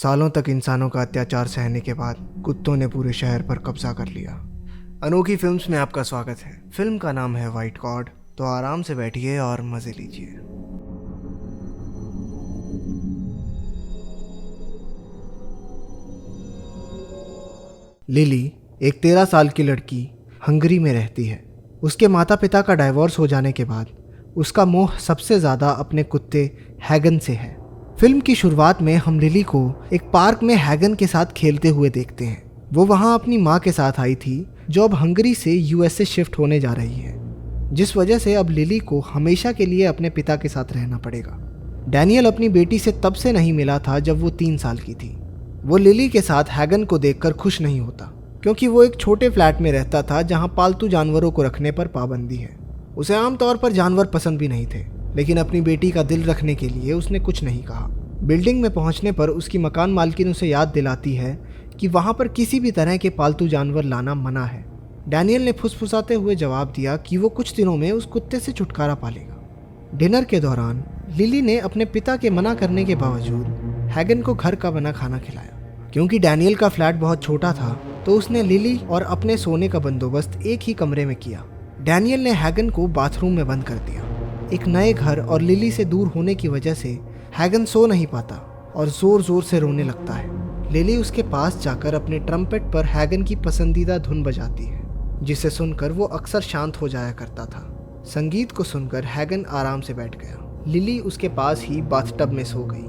सालों तक इंसानों का अत्याचार सहने के बाद कुत्तों ने पूरे शहर पर कब्जा कर लिया। अनोखी फिल्म्स में आपका स्वागत है। फिल्म का नाम है व्हाइट कॉर्ड, तो आराम से बैठिए और मजे लीजिए। लिली एक 13 साल की लड़की हंगरी में रहती है। उसके माता पिता का डाइवोर्स हो जाने के बाद उसका मोह सबसे ज़्यादा अपने कुत्ते हैगन से है। फिल्म की शुरुआत में हम लिली को एक पार्क में हैगन के साथ खेलते हुए देखते हैं। वो वहाँ अपनी माँ के साथ आई थी जो अब हंगरी से यूएसए शिफ्ट होने जा रही है, जिस वजह से अब लिली को हमेशा के लिए अपने पिता के साथ रहना पड़ेगा। डैनियल अपनी बेटी से तब से नहीं मिला था जब वो 3 साल की थी। वो लिली के साथ हैगन को देखकर खुश नहीं होता, क्योंकि वो एक छोटे फ्लैट में रहता था जहाँ पालतू जानवरों को रखने पर पाबंदी है। उसे आमतौर पर जानवर पसंद भी नहीं थे, लेकिन अपनी बेटी का दिल रखने के लिए उसने कुछ नहीं कहा। बिल्डिंग में पहुंचने पर उसकी मकान मालकिन उसे याद दिलाती है कि वहां पर किसी भी तरह के पालतू जानवर लाना मना है। डैनियल ने फुसफुसाते हुए जवाब दिया कि वो कुछ दिनों में उस कुत्ते से छुटकारा पा लेगा। डिनर के दौरान लिली ने अपने पिता के मना करने के बावजूद हैगन को घर का बना खाना खिलाया। क्योंकि डैनियल का फ्लैट बहुत छोटा था, तो उसने लिली और अपने सोने का बंदोबस्त एक ही कमरे में किया। डैनियल ने हैगन को बाथरूम में बंद कर दिया। एक नए घर और लिली से दूर होने की वजह से हैगन सो नहीं पाता और जोर जोर से रोने लगता है। लिली उसके पास जाकर अपने ट्रम्पेट पर हैगन की पसंदीदा धुन बजाती है, जिसे सुनकर वो अक्सर शांत हो जाया करता था। संगीत को सुनकर हैगन आराम से बैठ गया। लिली उसके पास ही बाथटब में सो गई।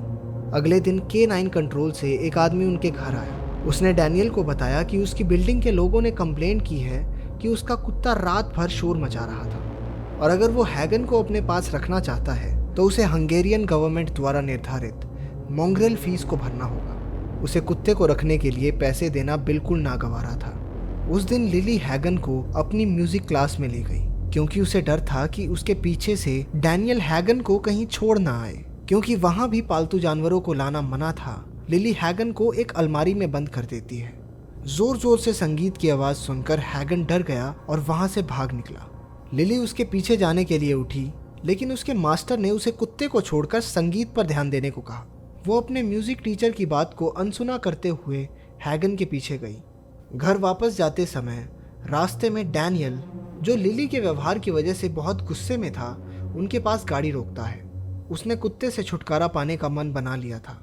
अगले दिन K9 कंट्रोल से एक आदमी उनके घर आया। उसने डैनियल को बताया कि उसकी बिल्डिंग के लोगों ने कंप्लेंट की है कि उसका कुत्ता रात भर शोर मचा रहा था, और अगर वो हैगन को अपने पास रखना चाहता है तो उसे हंगेरियन गवर्नमेंट द्वारा निर्धारित मोंग्रेल फीस को भरना होगा। उसे कुत्ते को रखने के लिए पैसे देना बिल्कुल नागवारा था। उस दिन लिली हैगन को अपनी म्यूजिक क्लास में ले गई, क्योंकि उसे डर था कि उसके पीछे से डैनियल हैगन को कहीं छोड़ ना आए। क्योंकि वहां भी पालतू जानवरों को लाना मना था, लिली हैगन को एक अलमारी में बंद कर देती है। जोर जोर से संगीत की आवाज सुनकर हैगन डर गया और वहां से भाग निकला। लिली उसके पीछे जाने के लिए उठी, लेकिन उसके मास्टर ने उसे कुत्ते को छोड़कर संगीत पर ध्यान देने को कहा। वो अपने म्यूजिक टीचर की बात को अनसुना करते हुए हैगन के पीछे गई। घर वापस जाते समय रास्ते में डैनियल, जो लिली के व्यवहार की वजह से बहुत गुस्से में था, उनके पास गाड़ी रोकता है। उसने कुत्ते से छुटकारा पाने का मन बना लिया था।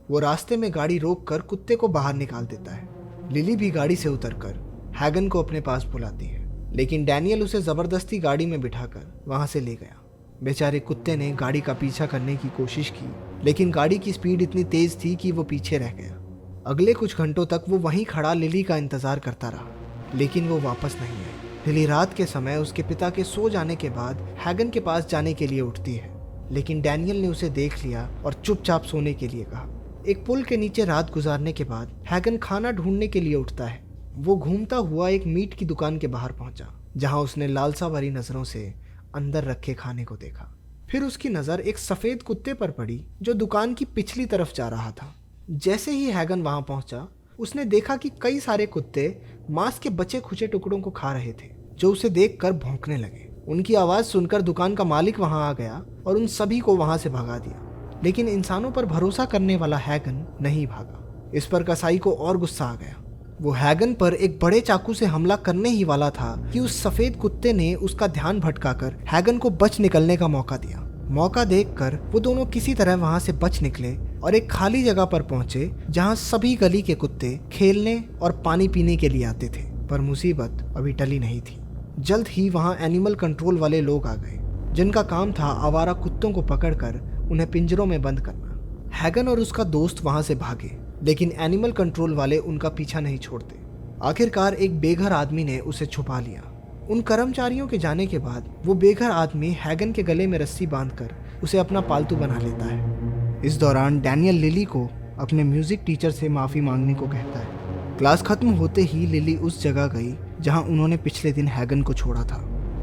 वो रास्ते में गाड़ी रोककर कुत्ते को बाहर निकाल देता है। लिली भी गाड़ी से उतरकर हैगन को अपने पास बुलाती है, लेकिन डैनियल उसे जबरदस्ती गाड़ी में बिठाकर वहां से ले गया। बेचारे कुत्ते ने गाड़ी का पीछा करने की कोशिश की, लेकिन गाड़ी की स्पीड इतनी तेज थी कि वो पीछे रह गया। अगले कुछ घंटों तक वो वहीं खड़ा लिली का इंतजार करता रहा, लेकिन वो वापस नहीं आई। लिली रात के समय उसके पिता के सो जाने के बाद हैगन के पास जाने के लिए उठती है, लेकिन डैनियल ने उसे देख लिया और चुपचाप सोने के लिए कहा। एक पुल के नीचे रात गुजारने के बाद हैगन खाना ढूंढने के लिए उठता है। वो घूमता हुआ एक मीट की दुकान के बाहर पहुंचा, जहां उसने लालसा भरी नजरों से अंदर रखे खाने को देखा। फिर उसकी नजर एक सफेद कुत्ते पर पड़ी जो दुकान की पिछली तरफ जा रहा था। जैसे ही हैगन वहां पहुंचा, उसने देखा कि कई सारे कुत्ते मांस के बचे खुचे टुकड़ों को खा रहे थे, जो उसे देखकर भौंकने लगे। उनकी आवाज सुनकर दुकान का मालिक वहां आ गया और उन सभी को वहां से भगा दिया, लेकिन इंसानों पर भरोसा करने वाला हैगन नहीं भागा। इस पर कसाई को और गुस्सा आ गया। वो हैगन पर एक बड़े चाकू से हमला करने ही वाला था कि उस सफेद कुत्ते ने उसका ध्यान भटकाकर हैगन को बच निकलने का मौका दिया। मौका देखकर वो दोनों किसी तरह वहां से बच निकले और एक खाली जगह पर पहुंचे, जहां सभी गली के कुत्ते खेलने और पानी पीने के लिए आते थे। पर मुसीबत अभी टली नहीं थी। जल्द ही वहां एनिमल कंट्रोल वाले लोग आ गए, जिनका काम था आवारा कुत्तों को पकड़कर उन्हें पिंजरों में बंद करना। हैगन और उसका दोस्त वहां से भागे, लेकिन एनिमल कंट्रोल वाले उनका पीछा नहीं छोड़ते। आखिरकार एक बेघर आदमी ने उसे छुपा लिया। उन कर्मचारियों के जाने के बाद वो बेघर आदमी हैगन के गले में रस्सी बांधकर उसे अपना पालतू बना लेता है। इस दौरान डैनियल लिली को अपने म्यूजिक टीचर से माफ़ी मांगने को कहता है। क्लास खत्म होते ही लिली उस जगह गई जहां उन्होंने पिछले दिन हैगन को छोड़ा था।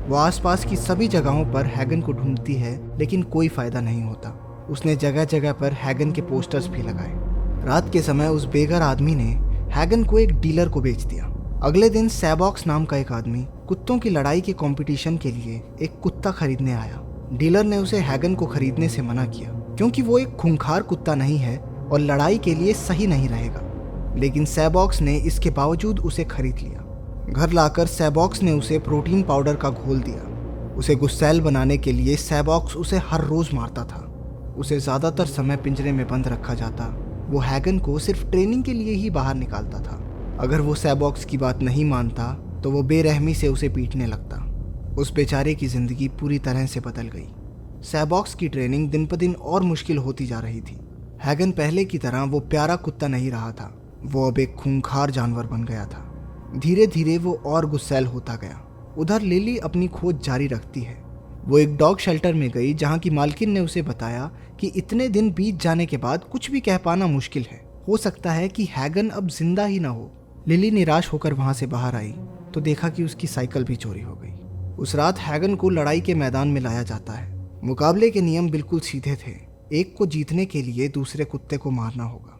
वो आसपास की सभी जगहों पर हैगन को ढूंढती है, लेकिन कोई फायदा नहीं होता। उसने जगह जगह पर हैगन के पोस्टर्स भी लगाए। रात के समय उस बेघर आदमी ने हैगन को एक डीलर को बेच दिया। अगले दिन सैबॉक्स नाम का एक आदमी कुत्तों की लड़ाई के कंपटीशन के लिए एक कुत्ता खरीदने आया। डीलर ने उसे हैगन को खरीदने से मना किया, क्योंकि वो एक खूंखार कुत्ता नहीं है, और लड़ाई के लिए सही नहीं रहेगा। लेकिन सैबॉक्स ने इसके बावजूद उसे खरीद लिया। घर लाकर सैबॉक्स ने उसे प्रोटीन पाउडर का घोल दिया। उसे गुस्सैल बनाने के लिए सैबॉक्स उसे हर रोज़ मारता था। उसे ज़्यादातर समय पिंजरे में बंद रखा जाता। वो हैगन को सिर्फ ट्रेनिंग के लिए ही बाहर निकालता था। अगर वो सैबॉक्स की बात नहीं मानता तो वो बेरहमी से उसे पीटने लगता। उस बेचारे की ज़िंदगी पूरी तरह से बदल गई। सैबॉक्स की ट्रेनिंग दिन पर दिन और मुश्किल होती जा रही थी। हैगन पहले की तरह वो प्यारा कुत्ता नहीं रहा था। वो अब एक खूंखार जानवर बन गया था। धीरे धीरे वो और गुस्सैल होता गया। उधर लिली अपनी खोज जारी रखती है। वो एक डॉग शेल्टर में गई जहाँ की मालकिन ने उसे बताया कि इतने दिन बीत जाने के बाद कुछ भी कह पाना मुश्किल है। हो सकता है कि हैगन अब जिंदा ही ना हो। लिली निराश होकर वहाँ से बाहर आई तो देखा कि उसकी साइकिल भी चोरी हो गई। उस रात हैगन को लड़ाई के मैदान में लाया जाता है। मुकाबले के नियम बिल्कुल सीधे थे। एक को जीतने के लिए दूसरे कुत्ते को मारना होगा।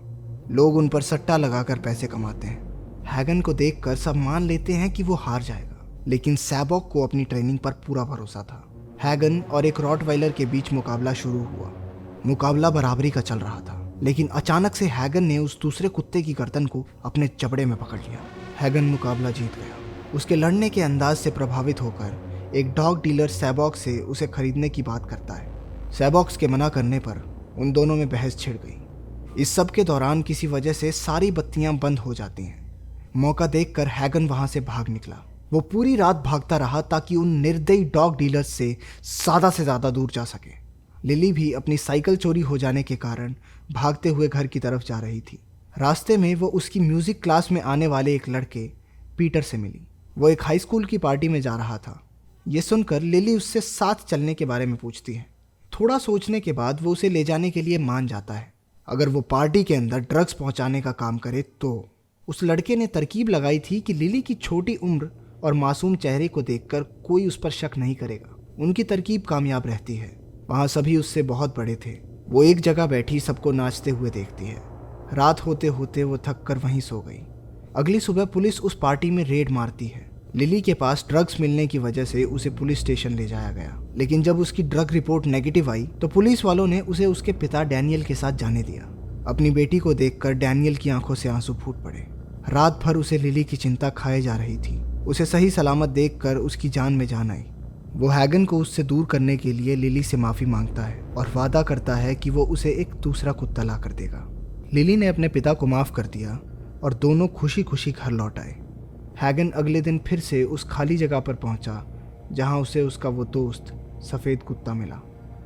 लोग उन पर सट्टा लगाकर पैसे कमाते हैं। हैगन को देखकर सब मान लेते हैं कि वो हार जाएगा, लेकिन सैबॉक को अपनी ट्रेनिंग पर पूरा भरोसा था। हैगन और एक रॉटवाइलर के बीच मुकाबला शुरू हुआ। मुकाबला बराबरी का चल रहा था, लेकिन अचानक से हैगन ने उस दूसरे कुत्ते की गर्दन को अपने जबड़े में पकड़ लिया। हैगन मुकाबला जीत गया। उसके लड़ने के अंदाज से प्रभावित होकर एक डॉग डीलर सैबॉक से उसे खरीदने की बात करता है। सैबॉक्स के मना करने पर उन दोनों में बहस छिड़ गई। इस सब के दौरान किसी वजह से सारी बत्तियां बंद हो जाती हैं। मौका देखकर हैगन वहां से भाग निकला। वो पूरी रात भागता रहा ताकि उन निर्दयी डॉग डीलर्स से ज़्यादा दूर जा सके। लिली भी अपनी साइकिल चोरी हो जाने के कारण भागते हुए घर की तरफ जा रही थी। रास्ते में वो उसकी म्यूज़िक क्लास में आने वाले एक लड़के पीटर से मिली। वो एक हाई स्कूल की पार्टी में जा रहा था। ये सुनकर लिली उससे साथ चलने के बारे में पूछती है। थोड़ा सोचने के बाद वो उसे ले जाने के लिए मान जाता है। अगर वो पार्टी के अंदर ड्रग्स पहुंचाने का काम करे तो। उस लड़के ने तरकीब लगाई थी कि लिली की छोटी उम्र और मासूम चेहरे को देखकर कोई उस पर शक नहीं करेगा। उनकी तरकीब कामयाब रहती है। वहाँ सभी उससे बहुत बड़े थे। वो एक जगह बैठी सबको नाचते हुए देखती है। रात होते होते वो थक कर वहीं सो गई। अगली सुबह पुलिस उस पार्टी में रेड मारती है। लिली के पास ड्रग्स मिलने की वजह से उसे पुलिस स्टेशन ले जाया गया, लेकिन जब उसकी ड्रग रिपोर्ट नेगेटिव आई तो पुलिस वालों ने उसे उसके पिता डैनियल के साथ जाने दिया। अपनी बेटी को देखकर डैनियल की आंखों से आंसू फूट पड़े। रात भर उसे लिली की चिंता खाए जा रही थी। उसे सही सलामत देखकर उसकी जान में जान आई। वो हैगन को उससे दूर करने के लिए लिली से माफ़ी मांगता है और वादा करता है कि वो उसे एक दूसरा कुत्ता ला कर देगा। लिली ने अपने पिता को माफ़ कर दिया और दोनों खुशी खुशी घर लौट आए। हैगन अगले दिन फिर से उस खाली जगह पर पहुंचा जहां उसे उसका वो दोस्त सफ़ेद कुत्ता मिला।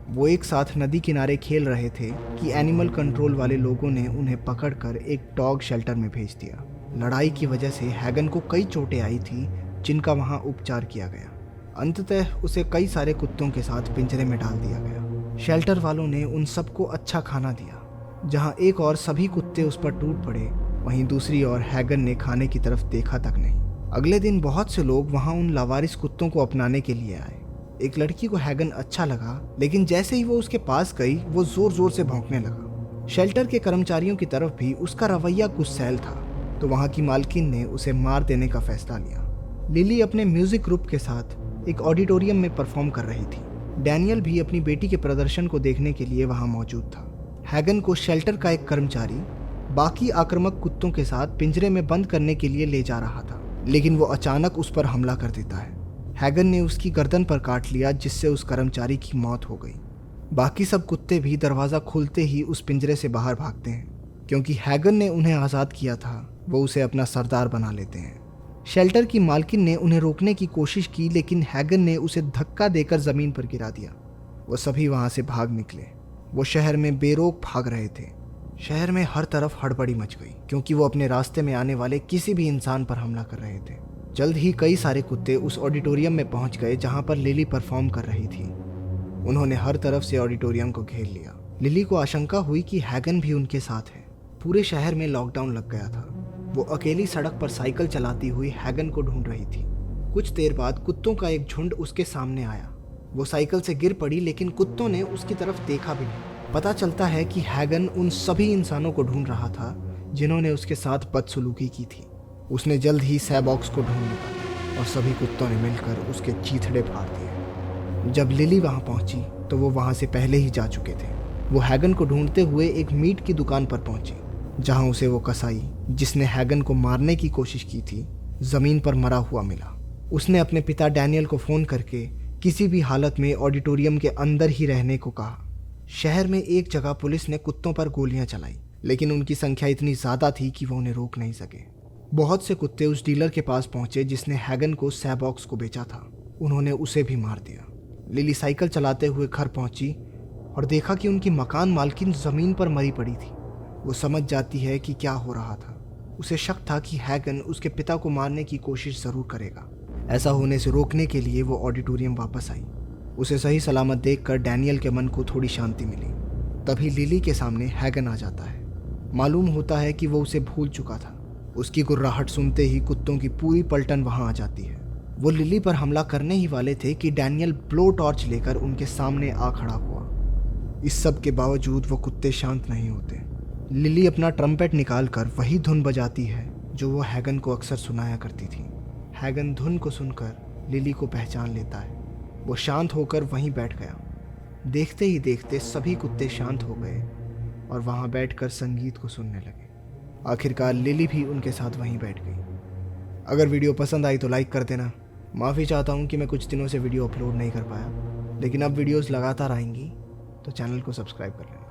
वो एक साथ नदी किनारे खेल रहे थे कि एनिमल कंट्रोल वाले लोगों ने उन्हें पकड़कर एक डॉग शेल्टर में भेज दिया। लड़ाई की वजह से हैगन को कई चोटें आई थी जिनका वहां उपचार किया गया। अंततः उसे कई सारे कुत्तों के साथ पिंजरे में डाल दिया गया। शेल्टर वालों ने उन सबको अच्छा खाना दिया। जहां एक और सभी कुत्ते उस पर टूट पड़े, वहीं दूसरी ओर हैगन ने खाने की तरफ देखा तक नहीं। अगले दिन बहुत से लोग वहां उन लावारिस कुत्तों को अपनाने के लिए आए। एक लड़की को हैगन अच्छा लगा, लेकिन जैसे ही वो उसके पास गई वो जोर जोर से भौंकने लगा। शेल्टर के कर्मचारियों की तरफ भी उसका रवैया गुस्सैल था, तो वहां की मालकिन ने उसे मार देने का फैसला लिया। लिली अपने म्यूजिक ग्रुप के साथ एक ऑडिटोरियम में परफॉर्म कर रही थी। डैनियल भी अपनी बेटी के प्रदर्शन को देखने के लिए वहां मौजूद था। हैगन को शेल्टर का एक कर्मचारी बाकी आक्रामक कुत्तों के साथ पिंजरे में बंद करने के लिए ले जा रहा था, लेकिन वो अचानक उस पर हमला कर देता है। हैगन ने उसकी गर्दन पर काट लिया, जिससे उस कर्मचारी की मौत हो गई। बाकी सब कुत्ते भी दरवाज़ा खुलते ही उस पिंजरे से बाहर भागते हैं, क्योंकि हैगन ने उन्हें आज़ाद किया था। वो उसे अपना सरदार बना लेते हैं। शेल्टर की मालकिन ने उन्हें रोकने की कोशिश की, लेकिन हैगन ने उसे धक्का देकर ज़मीन पर गिरा दिया। वो सभी वहाँ से भाग निकले। वो शहर में बेरोक भाग रहे थे। शहर में हर तरफ हड़बड़ी मच गई, क्योंकि वो अपने रास्ते में आने वाले किसी भी इंसान पर हमला कर रहे थे। जल्द ही कई सारे कुत्ते उस ऑडिटोरियम में पहुंच गए जहां पर लिली परफॉर्म कर रही थी। उन्होंने हर तरफ से ऑडिटोरियम को घेर लिया। लिली को आशंका हुई कि हैगन भी उनके साथ है। पूरे शहर में लॉकडाउन लग गया था। वो अकेली सड़क पर साइकिल चलाती हुई हैगन को ढूंढ रही थी। कुछ देर बाद कुत्तों का एक झुंड उसके सामने आया। वो साइकिल से गिर पड़ी, लेकिन कुत्तों ने उसकी तरफ देखा भी नहीं। पता चलता है कि हैगन उन सभी इंसानों को ढूंढ रहा था जिन्होंने उसके साथ बदसलूकी की थी। उसने जल्द ही सैबॉक्स को ढूंढ लिया और सभी कुत्तों ने मिलकर उसके चीथड़े फाड़ दिए। जब लिली वहां पहुंची तो वो वहां से पहले ही जा चुके थे। वो हैगन को ढूंढते हुए एक मीट की दुकान पर पहुंची, जहां उसे वो कसाई जिसने हैगन को मारने की कोशिश की थी जमीन पर मरा हुआ मिला। उसने अपने पिता डैनियल को फोन करके किसी भी हालत में ऑडिटोरियम के अंदर ही रहने को कहा। शहर में एक जगह पुलिस ने कुत्तों पर गोलियां चलाई, लेकिन उनकी संख्या इतनी ज्यादा थी कि वो उन्हें रोक नहीं सके। बहुत से कुत्ते उस डीलर के पास पहुंचे जिसने हैगन को सैबॉक्स को बेचा था। उन्होंने उसे भी मार दिया। लिली साइकिल चलाते हुए घर पहुंची और देखा कि उनकी मकान मालकिन जमीन पर मरी पड़ी थी। वो समझ जाती है कि क्या हो रहा था। उसे शक था कि हैगन उसके पिता को मारने की कोशिश जरूर करेगा। ऐसा होने से रोकने के लिए वो ऑडिटोरियम वापस आई। उसे सही सलामत देखकर डैनियल के मन को थोड़ी शांति मिली। तभी लिली के सामने हैगन आ जाता है। मालूम होता है कि वो उसे भूल चुका था। उसकी गुर्राहट सुनते ही कुत्तों की पूरी पलटन वहां आ जाती है। वो लिली पर हमला करने ही वाले थे कि डैनियल ब्लो टॉर्च लेकर उनके सामने आ खड़ा हुआ। इस सब के बावजूद वो कुत्ते शांत नहीं होते। लिली अपना ट्रम्पेट निकाल कर वही धुन बजाती है जो वो हैगन को अक्सर सुनाया करती थी। हैगन धुन को सुनकर लिली को पहचान लेता है। वो शांत होकर वहीं बैठ गया। देखते ही देखते सभी कुत्ते शांत हो गए और वहां बैठकर संगीत को सुनने लगे। आखिरकार लिली भी उनके साथ वहीं बैठ गई। अगर वीडियो पसंद आई तो लाइक कर देना। माफ़ी चाहता हूँ कि मैं कुछ दिनों से वीडियो अपलोड नहीं कर पाया, लेकिन अब वीडियोस लगातार आएंगी तो चैनल को सब्सक्राइब कर लेना।